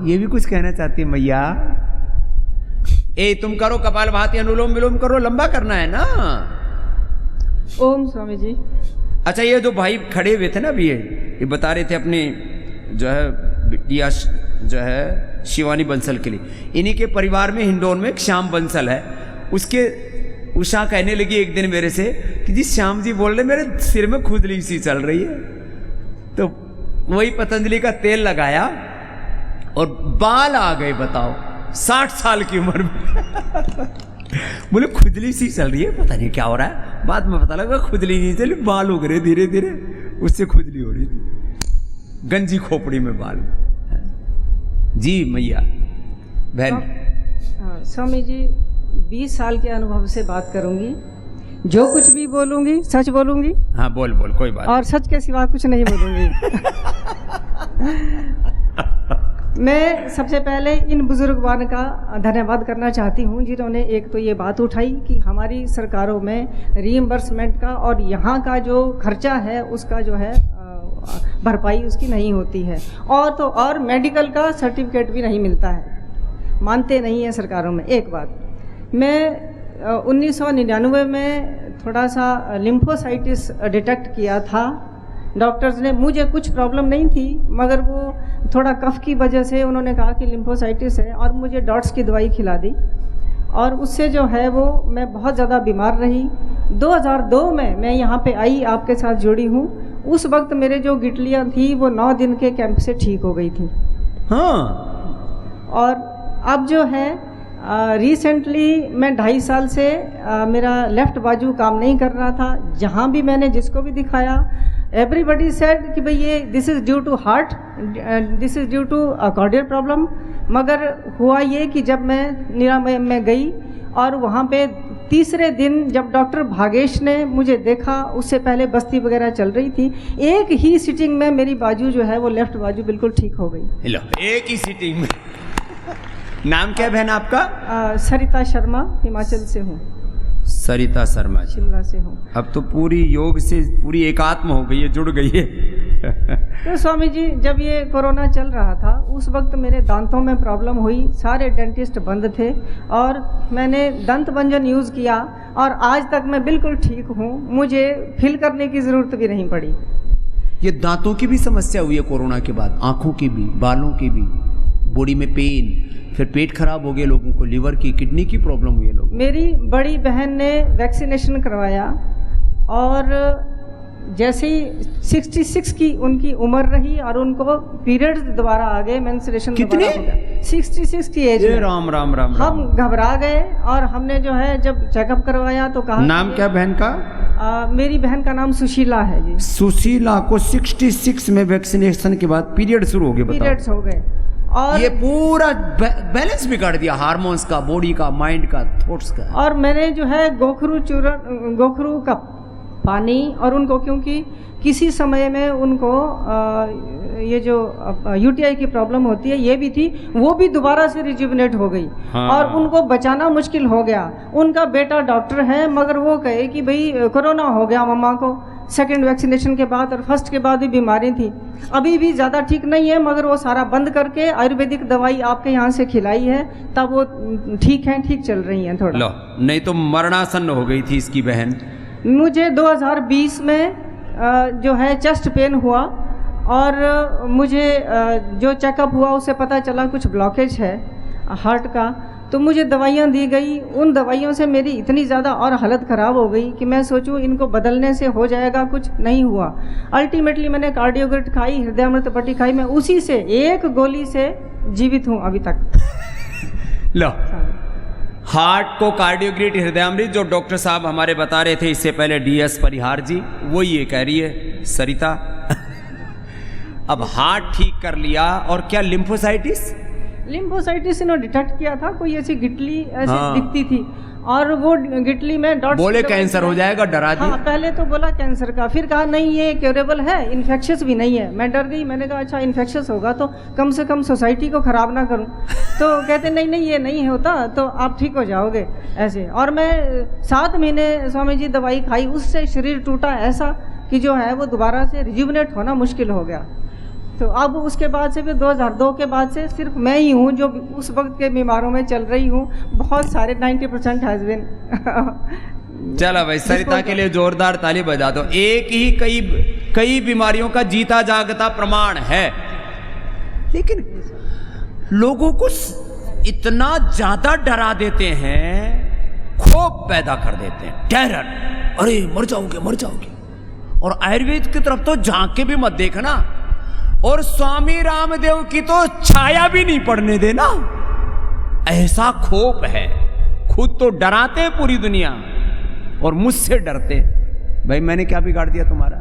ये भी कुछ कहना चाहती है मैया? तुम करो कपालभाति, अनुलोम विलोम करो, लंबा करना है ना। ओम स्वामी जी। अच्छा, ये जो भाई खड़े हुए थे ना अभी, ये बता रहे थे अपनी जो है बिटिया जो है शिवानी बंसल के लिए, इन्हीं के परिवार में हिंडौन में एक श्याम बंसल है, उसके उषा कहने लगी एक दिन मेरे से कि जी श्याम जी बोल रहे मेरे सिर में खुजली सी चल रही है। तो वही पतंजलि का तेल लगाया और बाल आ गए, बताओ 60 साल की उम्र में। बोले खुजली सी चल रही है, पता नहीं क्या हो रहा है। बाद में पता लगा खुजली नहीं चली, बाल उग रहे धीरे धीरे, उससे खुजली हो रही थी, गंजी खोपड़ी में बाल। जी मैया बहन। स्वामी जी 20 साल के अनुभव से बात करूंगी, जो कुछ भी बोलूंगी सच बोलूंगी। हाँ बोल बोल, कोई बात। और सच के सिवा कुछ नहीं बोलूंगी। मैं सबसे पहले इन बुजुर्गवान का धन्यवाद करना चाहती हूँ, जिन्होंने एक तो ये बात उठाई कि हमारी सरकारों में रीइंबर्समेंट का और यहाँ का जो खर्चा है उसका जो है भरपाई उसकी नहीं होती है, और तो और मेडिकल का सर्टिफिकेट भी नहीं मिलता है, मानते नहीं है सरकारों में। एक बात, मैं 1999 में थोड़ा सा लिम्फोसाइटिस डिटेक्ट किया था। डॉक्टर्स ने, मुझे कुछ प्रॉब्लम नहीं थी, मगर वो थोड़ा कफ की वजह से उन्होंने कहा कि लिम्फोसाइटिस है, और मुझे डॉट्स की दवाई खिला दी, और उससे जो है वो मैं बहुत ज़्यादा बीमार रही। 2002 में मैं यहाँ पे आई, आपके साथ जुड़ी हूँ। उस वक्त मेरे जो गिटलियाँ थी वो 9 दिन के कैंप से ठीक हो गई थी। हाँ। और अब जो है रिसेंटली मैं 2.5 साल से मेरा लेफ़्ट बाजू काम नहीं कर रहा था। जहाँ भी मैंने जिसको भी दिखाया, एवरीबडी सेड कि भाई ये this is due to heart, this is due to cardiac problem. मगर हुआ ये कि जब मैं निरामय में गई और वहाँ पे तीसरे दिन जब डॉक्टर भागेश ने मुझे देखा, उससे पहले बस्ती वगैरह चल रही थी, एक ही सिटिंग में मेरी बाजू जो है वो लेफ़्ट बाजू बिल्कुल ठीक हो गई। लो, एक ही सिटिंग में। नाम क्या बहन आपका? सरिता शर्मा, हिमाचल से हूँ। सरिता शर्मा, शिमला से हूँ। अब तो पूरी योग से पूरी एकात्म हो गई है, जुड़ गई है। तो स्वामी जी जब ये कोरोना चल रहा था उस वक्त मेरे दांतों में प्रॉब्लम हुई, सारे डेंटिस्ट बंद थे, और मैंने दंत भंजन यूज़ किया और आज तक मैं बिल्कुल ठीक हूँ, मुझे फिल करने की ज़रूरत भी नहीं पड़ी। ये दांतों की भी समस्या हुई है कोरोना के बाद, आँखों की भी, बालों की भी, बॉडी में पेन, फिर पेट खराब हो गया लोगों को, लिवर की, किडनी की प्रॉब्लम हुई है लोगों को। मेरी बड़ी बहन ने वैक्सीनेशन करवाया और जैसे ही 66 की उनकी उम्र रही और उनको पीरियड्स दोबारा आ गए, मेंस्ट्रुएशन कितने? 66 की एज में। राम राम राम। हम घबरा गए और हमने जो है जब चेकअप करवाया तो कहा। नाम क्या बहन का? मेरी बहन का नाम सुशीला है जी। सुशीला को 66 में वैक्सीनेशन के बाद पीरियड शुरू हो गए। पीरियड्स हो गए और ये पूरा बैलेंस बिगाड़ दिया, हार्मोन्स का, बॉडी का, माइंड का, थॉट्स का। और मैंने जो है गोखरू का पानी, और उनको क्योंकि किसी समय में उनको ये जो यूटीआई की प्रॉब्लम होती है ये भी थी, वो भी दोबारा से रिजुविनेट हो गई। हाँ। और उनको बचाना मुश्किल हो गया। उनका बेटा डॉक्टर है, मगर वो कहे कि भाई कोरोना हो गया मम्मा को, सेकेंड वैक्सीनेशन के बाद, और फर्स्ट के बाद भी बीमारी थी, अभी भी ज़्यादा ठीक नहीं है, मगर वो सारा बंद करके आयुर्वेदिक दवाई आपके यहाँ से खिलाई है, तब वो ठीक है, ठीक चल रही हैं थोड़ा। लो, नहीं तो मरणासन्न हो गई थी इसकी बहन। मुझे 2020 में जो है चेस्ट पेन हुआ, और मुझे जो चेकअप हुआ उससे पता चला कुछ ब्लॉकेज है हार्ट का, तो मुझे दवाइयाँ दी गई। उन दवाइयों से मेरी इतनी ज़्यादा और हालत ख़राब हो गई कि मैं सोचूं इनको बदलने से हो जाएगा, कुछ नहीं हुआ। अल्टीमेटली मैंने कार्डियोग्रिट खाई, हृदयामृत पट्टी खाई, मैं उसी से एक गोली से जीवित हूँ अभी तक। लो, हार्ट को कार्डियोग्रिट, हृदयामृत, जो डॉक्टर साहब हमारे बता रहे थे इससे पहले, DS परिहार जी, वो ये कह रही है सरिता। अब हार्ट ठीक कर लिया, और क्या लिम्फोसाइटिस इन्होंने डिटेक्ट किया था, कोई ऐसी गिटली ऐसी दिखती थी, और वो गिटली में डॉट्स, बोले कैंसर हो जाएगा, डरा दिया। हाँ, पहले तो बोला कैंसर का, फिर कहा नहीं ये क्योरेबल है, इन्फेक्शियस भी नहीं है। मैं डर गई, मैंने कहा अच्छा इन्फेक्शियस होगा तो कम से कम सोसाइटी को ख़राब ना करूं। तो कहते नहीं नहीं ये नहीं होता, तो आप ठीक हो जाओगे ऐसे। और मैं 7 महीने स्वामी जी दवाई खाई, उससे शरीर टूटा ऐसा कि जो है वो दोबारा से रिजुविनेट होना मुश्किल हो गया। तो अब उसके बाद से फिर 2002 के बाद से सिर्फ मैं ही हूँ जो उस वक्त के बीमारों में चल रही हूँ। बहुत सारे 90% हैज़ बिन चलो भाई, सरिता के लिए जोरदार ताली बजा दो। एक ही कई बीमारियों का जीता जागता प्रमाण है, लेकिन लोगों को इतना ज्यादा डरा देते हैं, खौफ पैदा कर देते हैं, टेरर, अरे मर जाओगे मर जाओगे। और आयुर्वेद की तरफ तो झांक के भी मत देखना, और स्वामी रामदेव की तो छाया भी नहीं पड़ने देना। ऐसा खौफ है, खुद तो डराते हैं पूरी दुनिया और मुझसे डरते। भाई मैंने क्या बिगाड़ दिया तुम्हारा?